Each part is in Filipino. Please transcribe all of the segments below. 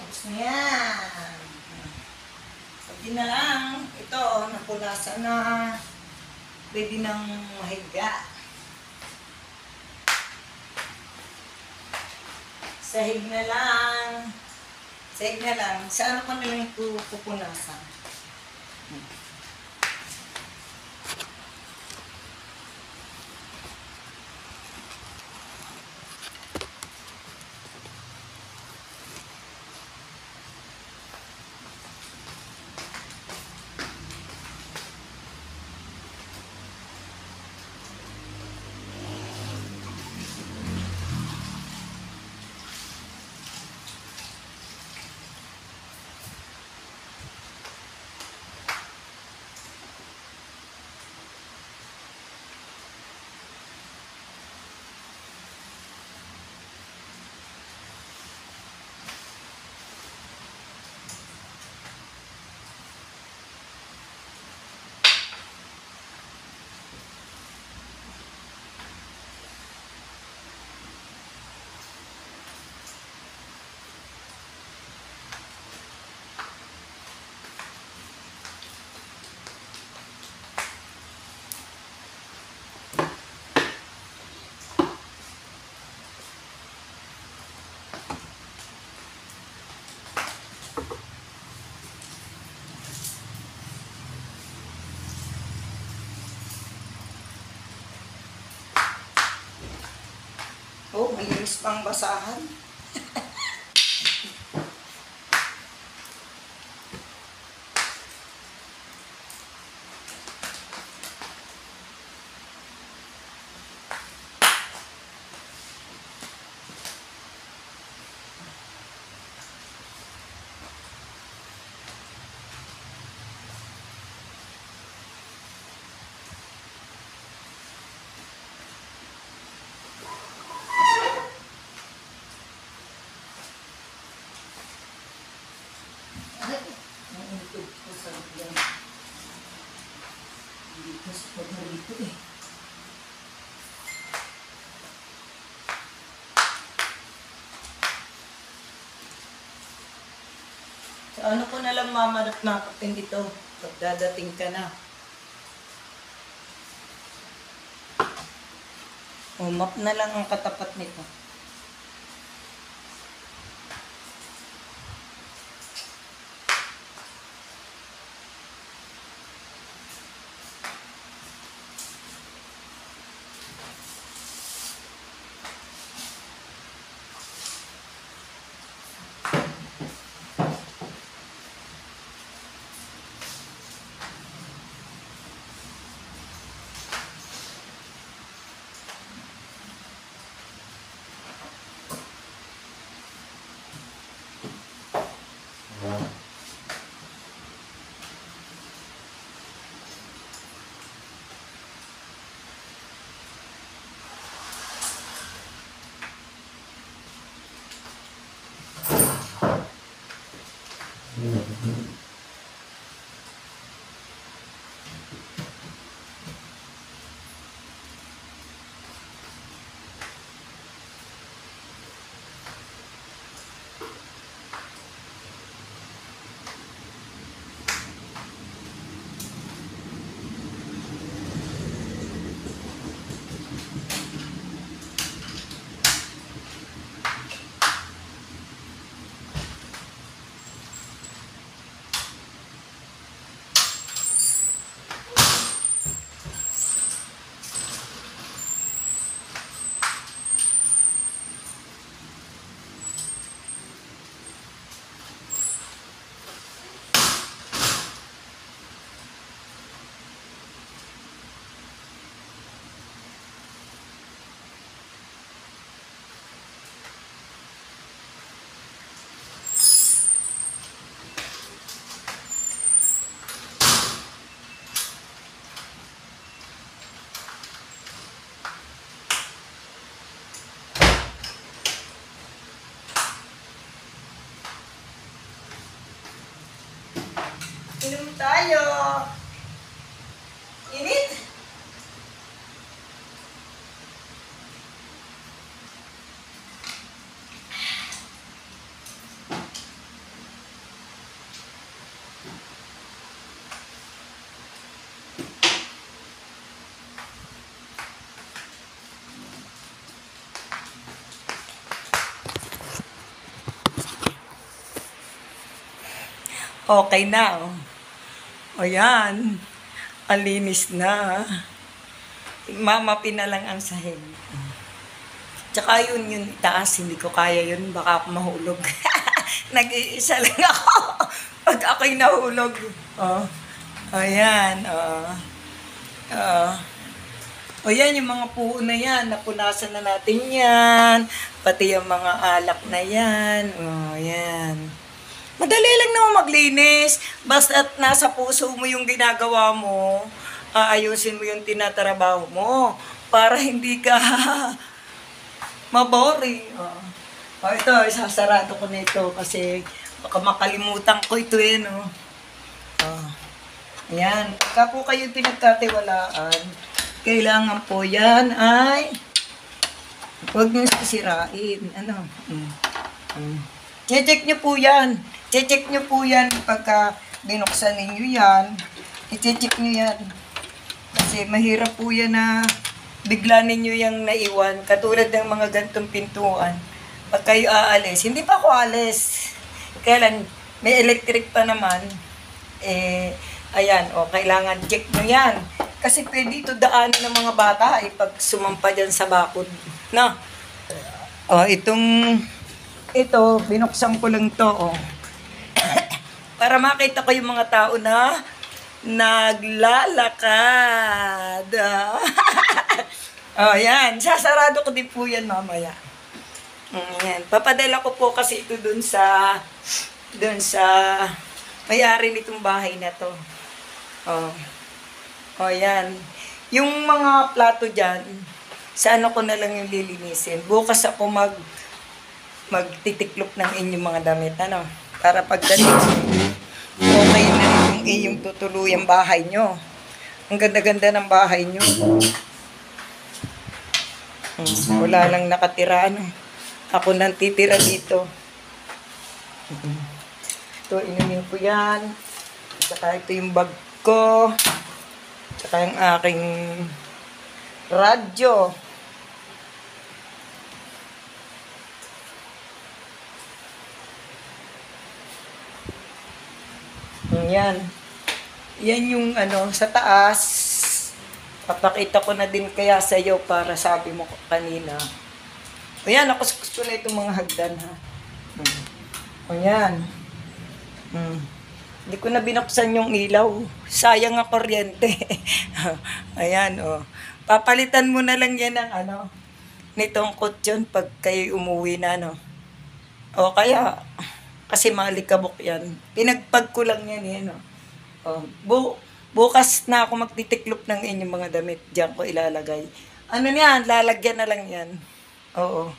Tapos na yan. Pwede na lang. Ito, napunasan na. Pwede nang mahiga. Sahig na lang. Sahig na lang. Sa ano ko na lang ito pupunasan? Oh, malinis pang basahan. So, ano ko na lang mamarap-napatin dito pag dadating ka na. O, map na lang ang katapat nito. Inom tayo. Init. Okay na, oh. O yan. Ang linis na. Mamapin na lang ang sahig. Tsaka yun itaas. Hindi ko kaya yun. Baka ako mahulog. Nag-iisa lang ako. Pag ako'y nahulog. Oh. Ayan. O yan, yung mga puo na yan. Napunasan na natin yan. Pati yung mga alak na yan. O yan. Madali lang naman maglinis. Basta nasa puso mo yung ginagawa mo, ayusin mo yung tinatrabaho mo para hindi ka maboring. Ito, isasarado ko na ito kasi baka makalimutan ko ito no. Ayan. Pagka po kayo pinagkatiwalaan, kailangan po yan ay huwag nyo sisirain. Check nyo po yan. Check nyo po yan pagka binuksan ninyo yan. I-check nyo yan. Kasi mahirap po yan na bigla ninyo yung naiwan. Katulad ng mga gantong pintuan. Pag kayo aalis, hindi pa ako alis. Kailan may electric pa naman. Ayan, kailangan check nyo yan. Kasi pwede ito daanan ng mga bata pag sumampa dyan sa bakod. Na? Ito, binuksan ko lang to, para makita ko yung mga tao na naglalakad. Yan. Sasarado ko din po yan mamaya. Yan. Papadala ko po kasi ito dun sa may-ari nitong bahay na to. Yan. Yung mga plato dyan, sa ko na lang yung lilinisin. Bukas ako magtitiklop ng inyong mga damit, para pagdating okay na yung iyong tutuluyang bahay nyo. Ang ganda-ganda ng bahay nyo. Wala lang nakatira, Ako nang titira dito. Ito, inumin ko yan. Saka ito yung bag ko. Saka yung aking radyo. Yan. Yan yung sa taas. Papakita ko na din kaya sa iyo para sabi mo kanina. Ayan, ako gusto na itong mga hagdan, Ayan. Hindi ko na binuksan yung ilaw. Sayang ang kuryente. Ayan, Papalitan mo na lang yan ng nitong kutsyon pag kayo umuwi na, O kaya, kasi malikabok yan. Pinagpag ko lang yan, bukas na ako magtitiklop ng inyong mga damit. Diyan ko ilalagay. Yan? Lalagyan na lang yan. Oo.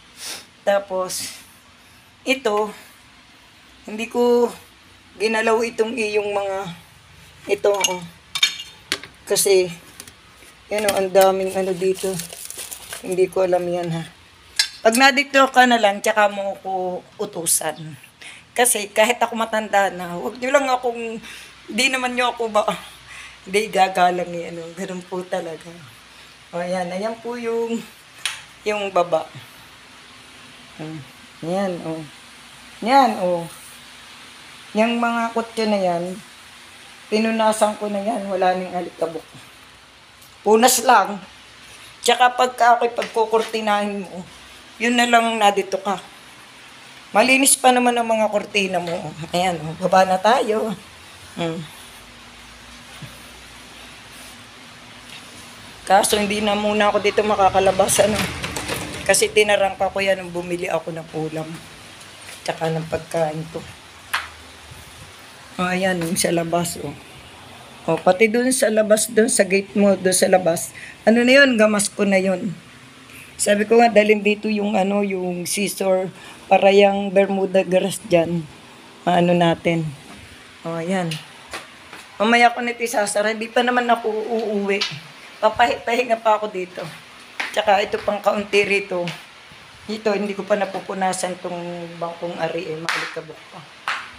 Tapos, ito, hindi ko ginalaw itong iyong mga, ito, Kasi, ang daming dito. Hindi ko alam yan, Pag nadito ka na lang, tsaka mo ko utusan. Kasi kahit ako matanda na, huwag nyo lang akong, hindi naman nyo ako hindi gagalang ganun po talaga. Ayan po yung baba. Yan, Yan, Yung mga kutyo na yan, pinunasan ko na yan, wala nang alikabok. Punas lang. Tsaka pagka ako'y pagkukurtinahin mo, yun na lang nadito ka. Malinis pa naman ang mga kurtina mo. Ayan, baba na tayo. Kaso hindi na muna ako dito makakalabas, Kasi tinarang pa ko yan nung bumili ako ng ulam. Tsaka ng pagkain ko. Ayan, yung sa labas, pati dun sa labas, dun sa gate mo, dun sa labas. Na yun? Gamas ko na yun. Sabi ko nga, dalhin dito yung yung scissor para yung Bermuda grass dyan. Natin. Ayan. Mamaya ko nito isasara. Hindi pa naman ako uuwi. Papahinga pa ako dito. Tsaka ito pang kaunti rito. Dito, hindi ko pa napupunasan tong bangkong ari. Makalikabok pa.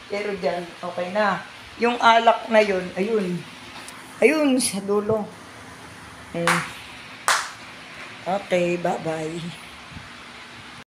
Pero dyan, okay na. Yung alak na yun, ayun. Ayun, sa dulo. Okay, bye-bye.